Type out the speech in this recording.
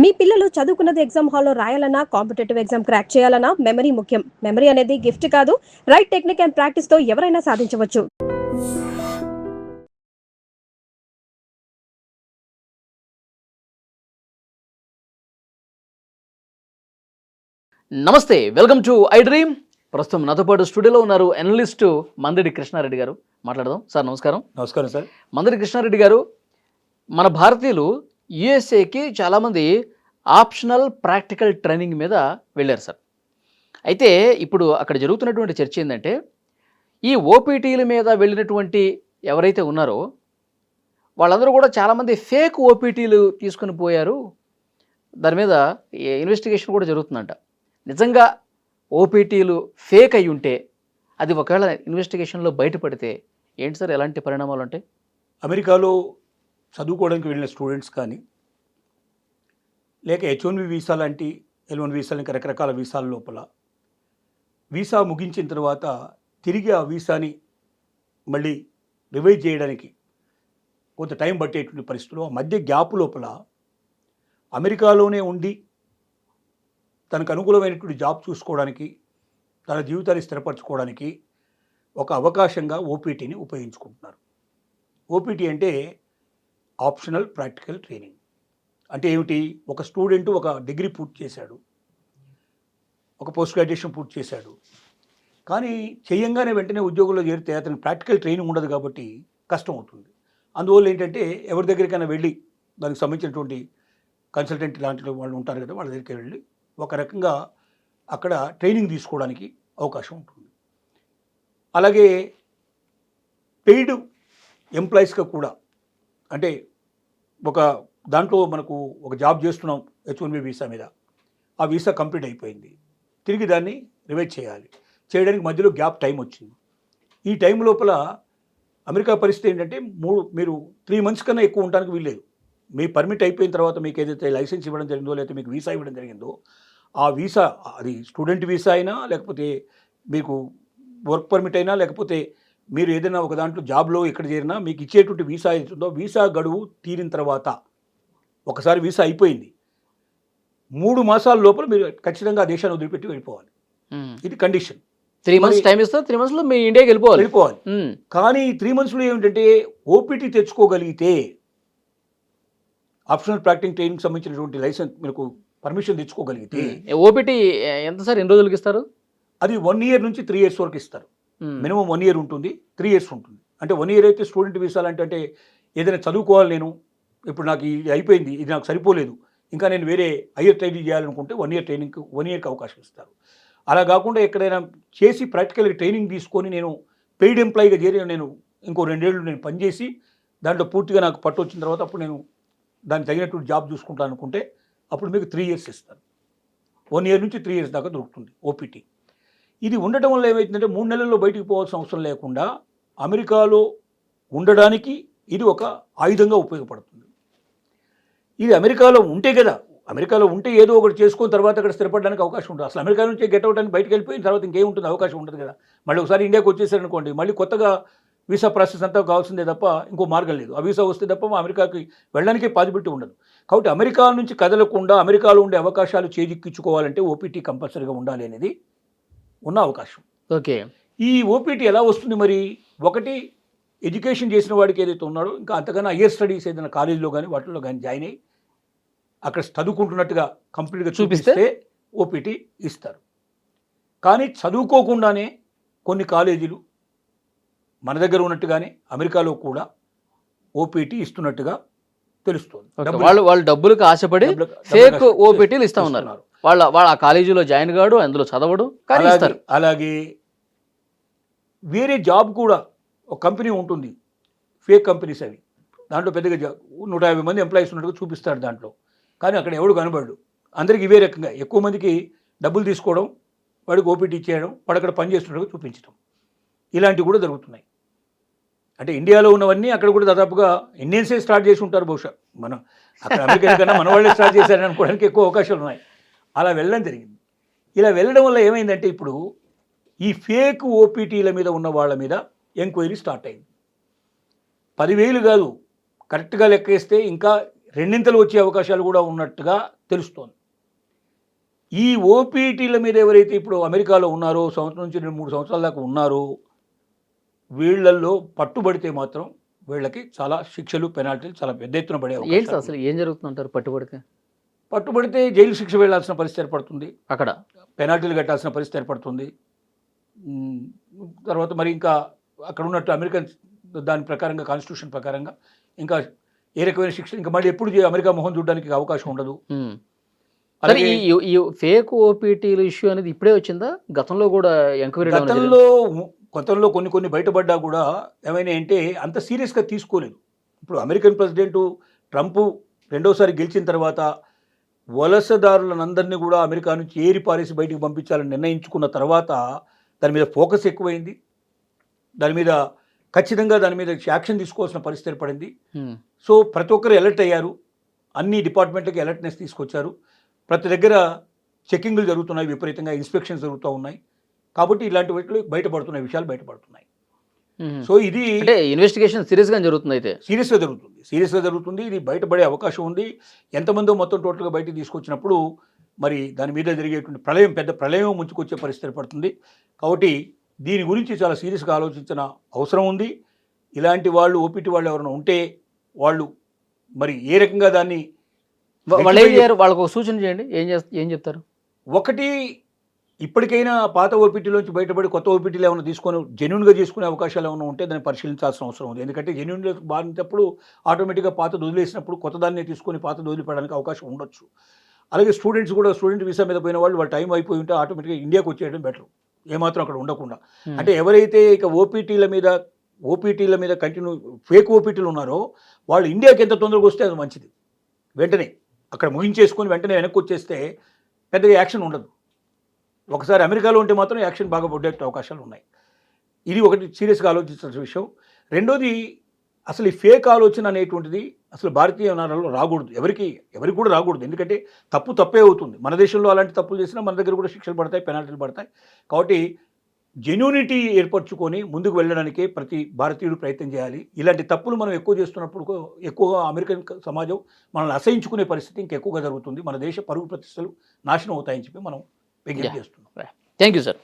మీ పిల్లలు చదువుకున్నది ఎగ్జామ్ హాల్లో రాయాలన్నా, కాంపిటేటివ్ ఎగ్జామ్ క్రాక్ చేయాలన్నా మెమరీ ముఖ్యం. మెమరీ అనేది గిఫ్ట్ కాదు, రైట్ టెక్నిక్ అండ్ ప్రాక్టీస్ తో ఎవరైనా సాధించవచ్చు. నమస్తే, వెల్కమ్ టు ఐ డ్రీమ్. ప్రస్తుతం నాతో పాటు స్టూడియోలో ఉన్నారు అనలిస్టు మందిడి కృష్ణారెడ్డి గారు. మాట్లాడదాం. సార్ నమస్కారం. నమస్కారం సార్. మందిడి కృష్ణారెడ్డి గారు, మన భారతీయులు యుఎస్ఏకి చాలామంది ఆప్షనల్ ప్రాక్టికల్ ట్రైనింగ్ మీద వెళ్ళారు సార్. అయితే ఇప్పుడు అక్కడ జరుగుతున్నటువంటి చర్చ ఏంటంటే, ఈ ఓపీటీల మీద వెళ్ళినటువంటి ఎవరైతే ఉన్నారో వాళ్ళందరూ కూడా చాలామంది ఫేక్ ఓపీటీలు తీసుకుని పోయారు. దాని మీద ఇన్వెస్టిగేషన్ కూడా జరుగుతుందంట. నిజంగా ఓపీటీలు ఫేక్ అయి ఉంటే, అది ఒకవేళ ఇన్వెస్టిగేషన్లో బయటపడితే ఏంటి సార్, ఎలాంటి పరిణామాలు ఉంటాయి? అమెరికాలో చదువుకోవడానికి వెళ్ళిన స్టూడెంట్స్ కానీ, లేక H1B వీసా లాంటి L1 వీసాలు, ఇంకా రకరకాల వీసాల లోపల వీసా ముగించిన తర్వాత తిరిగి ఆ వీసాని మళ్ళీ రివైజ్ చేయడానికి కొంత టైం పట్టేటువంటి పరిస్థితులు, ఆ మధ్య గ్యాప్ లోపల అమెరికాలోనే ఉండి తనకు అనుకూలమైనటువంటి జాబ్ చూసుకోవడానికి, తన జీవితాన్ని స్థిరపరచుకోవడానికి ఒక అవకాశంగా ఓపీటీని ఉపయోగించుకుంటున్నారు. ఓపీటీ అంటే ఆప్షనల్ ప్రాక్టికల్ ట్రైనింగ్. అంటే ఏమిటి? ఒక స్టూడెంట్ ఒక డిగ్రీ పూర్తి చేశాడు, ఒక పోస్ట్ గ్రాడ్యుయేషన్ పూర్తి చేశాడు, కానీ చేయంగానే వెంటనే ఉద్యోగంలో చేరితే అతనికి ప్రాక్టికల్ ట్రైనింగ్ ఉండదు కాబట్టి కష్టం అవుతుంది. అందువల్ల ఏంటంటే ఎవరి దగ్గరికైనా వెళ్ళి దానికి సంబంధించినటువంటి కన్సల్టెంట్ లాంటి వాళ్ళు ఉంటారు కదా, వాళ్ళ దగ్గరికి వెళ్ళి ఒక రకంగా అక్కడ ట్రైనింగ్ తీసుకోవడానికి అవకాశం ఉంటుంది. అలాగే పెయిడ్ ఎంప్లాయీస్గా కూడా, అంటే ఒక దాంట్లో మనకు ఒక జాబ్ చేస్తున్నాం H1B వీసా మీద, ఆ వీసా కంప్లీట్ అయిపోయింది, తిరిగి దాన్ని రివైజ్ చేయాలి. చేయడానికి మధ్యలో గ్యాప్ టైం వచ్చింది. ఈ టైం లోపల అమెరికా పరిస్థితి ఏంటంటే, మీరు 3 months కన్నా ఎక్కువ ఉండడానికి వీల్లేదు. మీ పర్మిట్ అయిపోయిన తర్వాత మీకు ఏదైతే లైసెన్స్ ఇవ్వడం జరిగిందో, లేకపోతే మీకు వీసా ఇవ్వడం జరిగిందో, ఆ వీసా, అది స్టూడెంట్ వీసా అయినా, లేకపోతే మీకు వర్క్ పర్మిట్ అయినా, లేకపోతే మీరు ఏదైనా ఒక దాంట్లో జాబ్లో ఎక్కడ చేరినా మీకు ఇచ్చేటువంటి వీసా ఏదైతుందో, వీసా గడువు తీరిన తర్వాత, ఒకసారి వీసా అయిపోయింది, 3 మాసాల లోపల మీరు ఖచ్చితంగా ఆ దేశాన్ని వదిలిపెట్టి వెళ్ళిపోవాలి. ఇది కండిషన్. 3 months టైం ఇస్తారు. 3 monthsలో మీ ఇండియాకి వెళ్ళిపోవాలి. కానీ 3 monthsలో ఏమిటంటే, ఓపీటీ తెచ్చుకోగలిగితే, ఆప్షనల్ ప్రాక్టికల్ ట్రైనింగ్ సంబంధించినటువంటి లైసెన్స్ మీకు పర్మిషన్ తెచ్చుకోగలిగితే, ఓపీటీ ఎంత సార్, ఎన్ని రోజులకి ఇస్తారు? అది 1 year నుంచి 3 years వరకు ఇస్తారు. మినిమం 1 year ఉంటుంది, 3 years ఉంటుంది. అంటే 1 year అయితే స్టూడెంట్ వీసాలు అంటే ఏదైనా చదువుకోవాలి, నేను ఇప్పుడు నాకు ఇది అయిపోయింది, ఇది నాకు సరిపోలేదు, ఇంకా నేను వేరే హయ్యర్ ట్రైనింగ్ చేయాలనుకుంటే 1 year ట్రైనింగ్కి 1 yearకి అవకాశం ఇస్తారు. అలా కాకుండా ఎక్కడైనా చేసి ప్రాక్టికల్గా ట్రైనింగ్ తీసుకొని నేను పెయిడ్ ఎంప్లాయీగా చేరి నేను ఇంకో 2 ఏళ్ళు నేను పనిచేసి దాంట్లో పూర్తిగా నాకు పట్టు వచ్చిన తర్వాత అప్పుడు నేను దానికి తగినటువంటి జాబ్ చూసుకుంటాను అనుకుంటే, అప్పుడు మీకు 3 years ఇస్తారు. 1 year నుంచి 3 years దాకా దొరుకుతుంది ఓపీటీ. ఇది ఉండటం వల్ల ఏమవుతుందంటే, 3 నెలల్లో బయటికి పోవాల్సిన అవసరం లేకుండా అమెరికాలో ఉండడానికి ఇది ఒక ఆయుధంగా ఉపయోగపడుతుంది. ఇది అమెరికాలో ఉంటే కదా, అమెరికాలో ఉంటే ఏదో ఒకటి చేసుకున్న తర్వాత అక్కడ స్థిరపడడానికి అవకాశం ఉంటుంది. అసలు అమెరికా నుంచి గెట్ అవుట్ అని బయటకు వెళ్ళిపోయిన తర్వాత ఇంకేముంటుంది, అవకాశం ఉంటుంది కదా. మళ్ళీ ఒకసారి ఇండియాకి వచ్చేసారనుకోండి, మళ్ళీ కొత్తగా వీసా ప్రాసెస్ అంతా కావాల్సిందే తప్ప ఇంకో మార్గం లేదు. ఆ వీసా వస్తే తప్ప అమెరికాకి వెళ్ళడానికే పాసిబిలిటీ ఉండదు. కాబట్టి అమెరికా నుంచి కదలకుండా అమెరికాలో ఉండే అవకాశాలు చేజిక్కించుకోవాలంటే ఓపీటీ కంపల్సరీగా ఉండాలి అనేది ఉన్న అవకాశం. ఓకే. ఈ ఓపీటీ ఎలా వస్తుంది మరి? ఒకటి, ఎడ్యుకేషన్ చేసిన వాడికి ఏదైతే ఉన్నాడో, ఇంకా అంతకన్నా హయ్యర్ స్టడీస్ ఏదైనా కాలేజీలో కానీ వాటిల్లో కానీ జాయిన్ అయ్యి అక్కడ చదువుకుంటున్నట్టుగా కంప్లీట్గా చూపిస్తే ఓపీటీ ఇస్తారు. కానీ చదువుకోకుండానే కొన్ని కాలేజీలు మన దగ్గర ఉన్నట్టుగానే అమెరికాలో కూడా ఓపీటీ ఇస్తున్నట్టుగా తెలుస్తుంది. వాళ్ళు డబ్బులకు ఆశపడి ఫేక్ ఓపీటీలు ఇస్తా ఉన్నారు. వాళ్ళ ఆ కాలేజీలో జాయిన్ కాడు, అందులో చదవడు, కానీ ఇస్తారు. అలాగే వేరే జాబ్ కూడా ఒక కంపెనీ ఉంటుంది, ఫేక్ కంపెనీస్ అవి. దాంట్లో పెద్దగా 150 మంది ఎంప్లాయీస్ ఉన్నట్టుగా చూపిస్తాడు దాంట్లో, కానీ అక్కడ ఎవడు కనబడు. అందరికి ఇవే రకంగా ఎక్కువ మందికి డబ్బులు తీసుకోవడం, వాడికి ఓపీటీ ఇచ్చేయడం, వాడు అక్కడ పనిచేస్తున్నట్టుగా చూపించడం, ఇలాంటివి కూడా జరుగుతున్నాయి. అంటే ఇండియాలో ఉన్నవన్నీ అక్కడ కూడా దాదాపుగా ఇండియన్సే స్టార్ట్ చేసి ఉంటారు బహుశా. మనం అక్కడ అమెరికా కన్నా మన వాళ్ళే స్టార్ట్ చేశారని అనుకోవడానికి ఎక్కువ అవకాశాలు ఉన్నాయి. అలా వెళ్ళడం జరిగింది. ఇలా వెళ్ళడం వల్ల ఏమైందంటే, ఇప్పుడు ఈ ఫేక్ ఓపీటీల మీద ఉన్న వాళ్ళ మీద ఎంక్వైరీ స్టార్ట్ అయింది. 10,000 కాదు, కరెక్ట్గా లెక్కేస్తే ఇంకా రెండింతలు వచ్చే అవకాశాలు కూడా ఉన్నట్టుగా తెలుస్తోంది. ఈ ఓపీటీల మీద ఎవరైతే ఇప్పుడు అమెరికాలో ఉన్నారో, సంవత్సరం నుంచి 2-3 సంవత్సరాల దాకా ఉన్నారో, వీళ్ళల్లో పట్టుబడితే మాత్రం వీళ్ళకి చాలా శిక్షలు, పెనాల్టీలు చాలా పెద్ద ఎత్తున పడే ఏంటి అవకాశాలు సార్ అసలు ఏం జరుగుతుందంటారు పట్టుబడితే? పట్టుబడితే జైలు శిక్ష వెళ్లాల్సిన పరిస్థితి ఏర్పడుతుంది. అక్కడ పెనాల్టీలు కట్టాల్సిన పరిస్థితి ఏర్పడుతుంది. తర్వాత మరి ఇంకా అక్కడ ఉన్నట్టు అమెరికన్ దాని ప్రకారంగా, కాన్స్టిట్యూషన్ ప్రకారంగా ఇంకా ఏ రకమైన శిక్ష ఇంకా మళ్ళీ ఎప్పుడు అమెరికా మొహం చూడడానికి అవకాశం ఉండదు. సరే, ఈ ఫేక్ ఓపీటీల ఇష్యూ అనేది ఇప్పుడే వచ్చిందా? గతంలో కూడా ఎంక్వైరీ గతంలో కొన్ని బయటపడ్డా కూడా ఏమైనా అంటే అంత సీరియస్గా తీసుకోలేదు. ఇప్పుడు అమెరికన్ ప్రెసిడెంట్ ట్రంప్ రెండోసారి గెలిచిన తర్వాత వలసదారులందరినీ కూడా అమెరికా నుంచి ఏరి పారేసి బయటికి పంపించాలని నిర్ణయించుకున్న తర్వాత దాని మీద ఫోకస్ ఎక్కువైంది. దాని మీద ఖచ్చితంగా దాని మీద యాక్షన్ తీసుకోవాల్సిన పరిస్థితి ఏర్పడింది. సో ప్రతి ఒక్కరు అలర్ట్ అయ్యారు. అన్ని డిపార్ట్మెంట్లకి అలర్ట్నెస్ తీసుకొచ్చారు. ప్రతి దగ్గర చెకింగ్లు జరుగుతున్నాయి, విపరీతంగా ఇన్స్పెక్షన్స్ జరుగుతూ ఉన్నాయి. కాబట్టి ఇలాంటి వాటిలో బయటపడుతున్నాయి, విషయాలు బయటపడుతున్నాయి. సో ఇది అంటే ఇన్వెస్టిగేషన్ సీరియస్గా జరుగుతుంది. అయితే సీరియస్గా జరుగుతుంది. ఇది బయటపడే అవకాశం ఉంది. ఎంతమందో మొత్తం టోటల్గా బయటకు తీసుకొచ్చినప్పుడు మరి దాని మీద జరిగేటువంటి పెద్ద ప్రళయం ముంచుకొచ్చే పరిస్థితి ఏర్పడుతుంది. కాబట్టి దీని గురించి చాలా సీరియస్గా ఆలోచించిన అవసరం ఉంది. ఇలాంటి వాళ్ళు ఓపీటీ వాళ్ళు ఎవరైనా ఉంటే వాళ్ళు మరి ఏ రకంగా దాన్ని వాళ్ళు ఏం చేయరు, వాళ్ళకు ఒక సూచన చేయండి. ఏం చెప్తారు? ఒకటి, ఇప్పటికైనా పాత ఓపీటీలోంచి బయటపడి కొత్త ఓపీటీలు ఏమైనా తీసుకొని జెన్యూన్గా తీసుకునే అవకాశాలు ఏమైనా ఉంటే దాన్ని పరిశీలించాల్సిన అవసరం ఉంది. ఎందుకంటే జెన్యూన్గా బాధినప్పుడు ఆటోమేటిక్గా పాతది వదిలేసినప్పుడు కొత్త దాన్ని తీసుకొని పాతది వదిలిపెట్టడానికి అవకాశం ఉండొచ్చు. అలాగే స్టూడెంట్స్ కూడా స్టూడెంట్ వీసా మీద పోయిన వాళ్ళ టైం అయిపోయి ఉంటే ఆటోమేటిక్గా ఇండియాకి వచ్చేయడం బెటర్, ఏమాత్రం అక్కడ ఉండకుండా. అంటే ఎవరైతే ఇక ఓపీటీల మీద కంటిన్యూ ఫేక్ ఓపీటీలు ఉన్నారో వాళ్ళు ఇండియాకి ఎంత తొందరగా వస్తే అది మంచిది. వెంటనే అక్కడ ముగించేసుకొని వెంటనే వెనక్కి వచ్చేస్తే పెద్దగా యాక్షన్ ఉండదు. ఒకసారి అమెరికాలో ఉంటే మాత్రం యాక్షన్ బాగా పడే అవకాశాలు ఉన్నాయి. ఇది ఒకటి సీరియస్గా ఆలోచించాల్సిన విషయం. రెండోది, అసలు ఈ ఫేక్ ఆలోచన అనేటువంటిది అసలు భారతీయ నారాల్లో రాకూడదు, ఎవరికి కూడా రాకూడదు. ఎందుకంటే తప్పే అవుతుంది. మన దేశంలో అలాంటి తప్పులు చేసినా మన దగ్గర కూడా శిక్షలు పడతాయి, పెనాల్టీలు పడతాయి. కాబట్టి జెన్యూనిటీ ఏర్పరచుకొని ముందుకు వెళ్ళడానికి ప్రతి భారతీయుడు ప్రయత్నం చేయాలి. ఇలాంటి తప్పులు మనం ఎక్కువ చేస్తున్నప్పుడు ఎక్కువగా అమెరికన్ సమాజం మనల్ని అసహించుకునే పరిస్థితి ఇంకెక్కువగా జరుగుతుంది. మన దేశ పరుగు ప్రతిష్టలు నాశనం అవుతాయని చెప్పి మనం విజ్ఞప్తి చేస్తున్నాం. Thank you sir.